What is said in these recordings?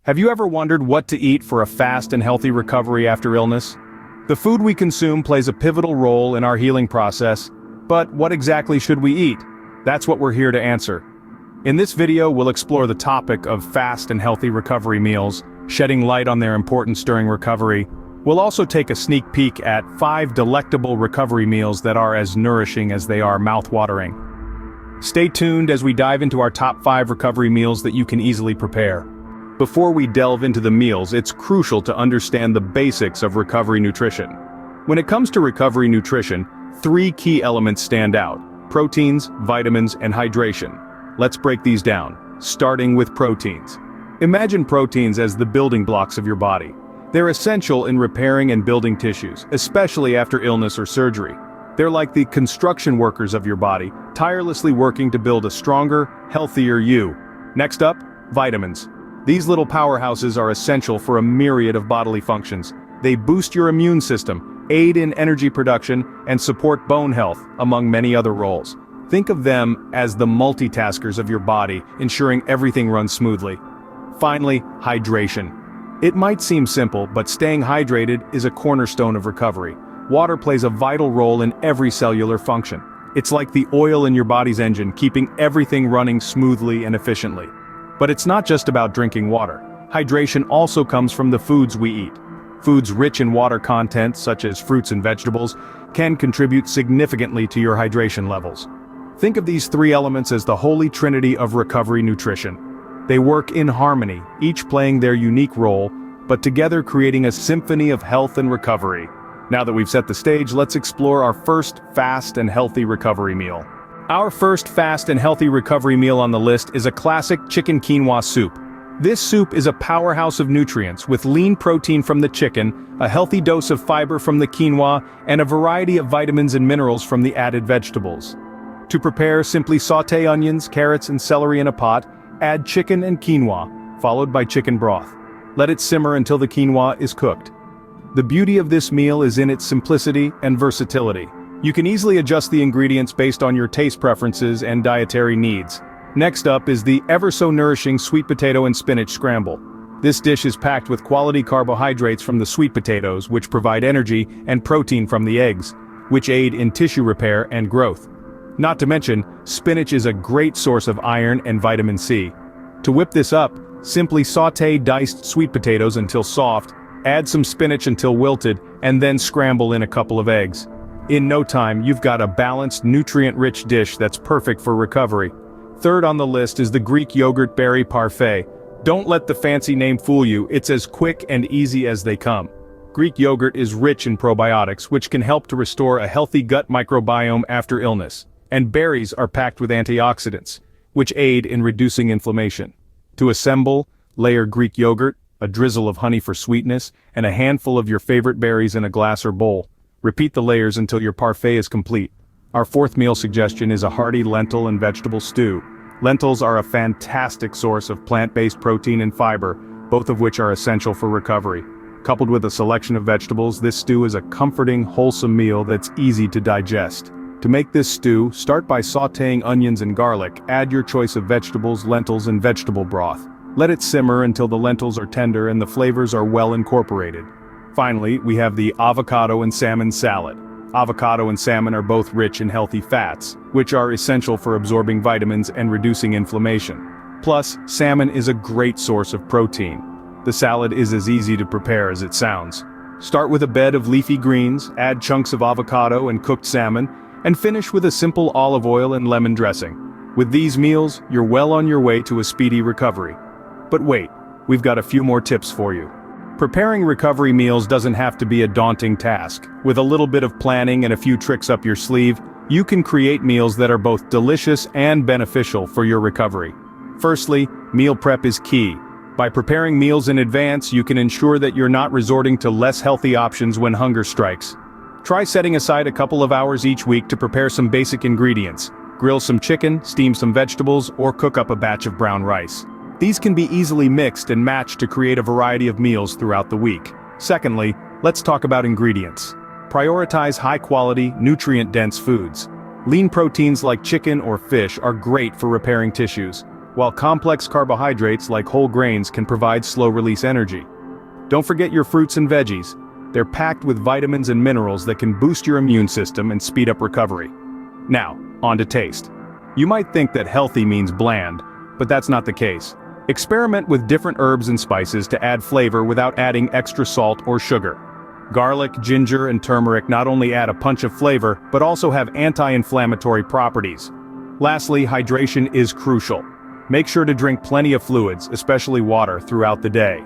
Have you ever wondered what to eat for a fast and healthy recovery after illness? The food we consume plays a pivotal role in our healing process, but what exactly should we eat? That's what we're here to answer. In this video, we'll explore the topic of fast and healthy recovery meals, shedding light on their importance during recovery. We'll also take a sneak peek at 5 delectable recovery meals that are as nourishing as they are mouth-watering. Stay tuned as we dive into our top 5 recovery meals that you can easily prepare. Before we delve into the meals, it's crucial to understand the basics of recovery nutrition. When it comes to recovery nutrition, 3 key elements stand out: proteins, vitamins, and hydration. Let's break these down, starting with proteins. Imagine proteins as the building blocks of your body. They're essential in repairing and building tissues, especially after illness or surgery. They're like the construction workers of your body, tirelessly working to build a stronger, healthier you. Next up, vitamins. These little powerhouses are essential for a myriad of bodily functions. They boost your immune system, aid in energy production, and support bone health, among many other roles. Think of them as the multitaskers of your body, ensuring everything runs smoothly. Finally, hydration. It might seem simple, but staying hydrated is a cornerstone of recovery. Water plays a vital role in every cellular function. It's like the oil in your body's engine, keeping everything running smoothly and efficiently. But it's not just about drinking water. Hydration also comes from the foods we eat. Foods rich in water content, such as fruits and vegetables, can contribute significantly to your hydration levels. Think of these 3 elements as the holy trinity of recovery nutrition. They work in harmony, each playing their unique role, but together creating a symphony of health and recovery. Now that we've set the stage, let's explore our first fast and healthy recovery meal. Our first fast and healthy recovery meal on the list is a classic chicken quinoa soup. This soup is a powerhouse of nutrients with lean protein from the chicken, a healthy dose of fiber from the quinoa, and a variety of vitamins and minerals from the added vegetables. To prepare, simply sauté onions, carrots, and celery in a pot, add chicken and quinoa, followed by chicken broth. Let it simmer until the quinoa is cooked. The beauty of this meal is in its simplicity and versatility. You can easily adjust the ingredients based on your taste preferences and dietary needs. Next up is the ever-so-nourishing sweet potato and spinach scramble. This dish is packed with quality carbohydrates from the sweet potatoes, which provide energy, and protein from the eggs, which aid in tissue repair and growth. Not to mention, spinach is a great source of iron and vitamin C. To whip this up, simply sauté diced sweet potatoes until soft, add some spinach until wilted, and then scramble in a couple of eggs. In no time, you've got a balanced, nutrient-rich dish that's perfect for recovery. Third on the list is the Greek yogurt berry parfait. Don't let the fancy name fool you, it's as quick and easy as they come. Greek yogurt is rich in probiotics, which can help to restore a healthy gut microbiome after illness. And berries are packed with antioxidants, which aid in reducing inflammation. To assemble, layer Greek yogurt, a drizzle of honey for sweetness, and a handful of your favorite berries in a glass or bowl. Repeat the layers until your parfait is complete. Our 4th meal suggestion is a hearty lentil and vegetable stew. Lentils are a fantastic source of plant-based protein and fiber, both of which are essential for recovery. Coupled with a selection of vegetables, this stew is a comforting, wholesome meal that's easy to digest. To make this stew, start by sautéing onions and garlic. Add your choice of vegetables, lentils, and vegetable broth. Let it simmer until the lentils are tender and the flavors are well incorporated. Finally, we have the avocado and salmon salad. Avocado and salmon are both rich in healthy fats, which are essential for absorbing vitamins and reducing inflammation. Plus, salmon is a great source of protein. The salad is as easy to prepare as it sounds. Start with a bed of leafy greens, add chunks of avocado and cooked salmon, and finish with a simple olive oil and lemon dressing. With these meals, you're well on your way to a speedy recovery. But wait, we've got a few more tips for you. Preparing recovery meals doesn't have to be a daunting task. With a little bit of planning and a few tricks up your sleeve, you can create meals that are both delicious and beneficial for your recovery. Firstly, meal prep is key. By preparing meals in advance, you can ensure that you're not resorting to less healthy options when hunger strikes. Try setting aside a couple of hours each week to prepare some basic ingredients. Grill some chicken, steam some vegetables, or cook up a batch of brown rice. These can be easily mixed and matched to create a variety of meals throughout the week. Secondly, let's talk about ingredients. Prioritize high-quality, nutrient-dense foods. Lean proteins like chicken or fish are great for repairing tissues. while complex carbohydrates like whole grains can provide slow-release energy. Don't forget your fruits and veggies. They're packed with vitamins and minerals that can boost your immune system and speed up recovery. Now, on to taste. You might think that healthy means bland, but that's not the case. Experiment with different herbs and spices to add flavor without adding extra salt or sugar. Garlic, ginger, and turmeric not only add a punch of flavor, but also have anti-inflammatory properties. Lastly, hydration is crucial. Make sure to drink plenty of fluids, especially water, throughout the day.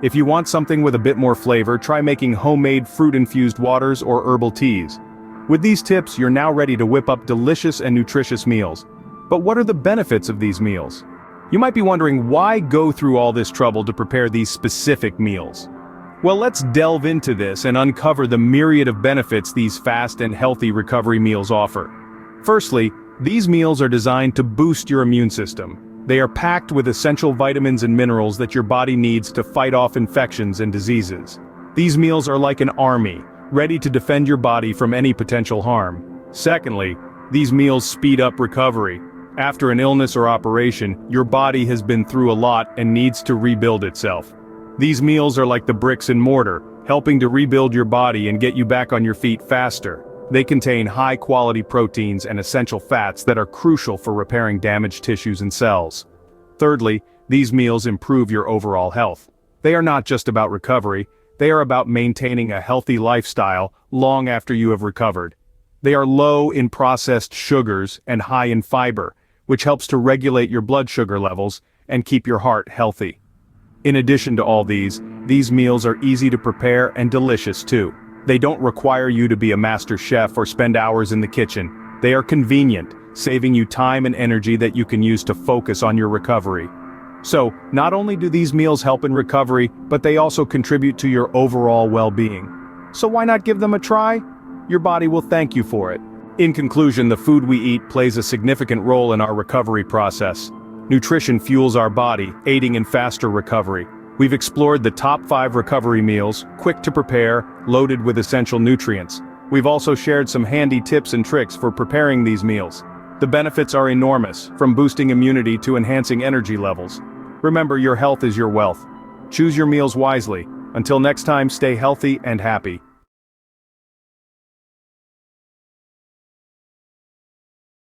If you want something with a bit more flavor, try making homemade fruit-infused waters or herbal teas. With these tips, you're now ready to whip up delicious and nutritious meals. But what are the benefits of these meals? You might be wondering, why go through all this trouble to prepare these specific meals? Well, let's delve into this and uncover the myriad of benefits these fast and healthy recovery meals offer. Firstly, these meals are designed to boost your immune system. They are packed with essential vitamins and minerals that your body needs to fight off infections and diseases. These meals are like an army, ready to defend your body from any potential harm. Secondly, these meals speed up recovery. After an illness or operation, your body has been through a lot and needs to rebuild itself. These meals are like the bricks and mortar, helping to rebuild your body and get you back on your feet faster. They contain high-quality proteins and essential fats that are crucial for repairing damaged tissues and cells. Thirdly, these meals improve your overall health. They are not just about recovery, they are about maintaining a healthy lifestyle long after you have recovered. They are low in processed sugars and high in fiber, which helps to regulate your blood sugar levels and keep your heart healthy. In addition to all these meals are easy to prepare and delicious too. They don't require you to be a master chef or spend hours in the kitchen. They are convenient, saving you time and energy that you can use to focus on your recovery. So, not only do these meals help in recovery, but they also contribute to your overall well-being. So why not give them a try? Your body will thank you for it. In conclusion, the food we eat plays a significant role in our recovery process. Nutrition fuels our body, aiding in faster recovery. We've explored the top 5 recovery meals, quick to prepare, loaded with essential nutrients. We've also shared some handy tips and tricks for preparing these meals. The benefits are enormous, from boosting immunity to enhancing energy levels. Remember, your health is your wealth. Choose your meals wisely. Until next time, stay healthy and happy.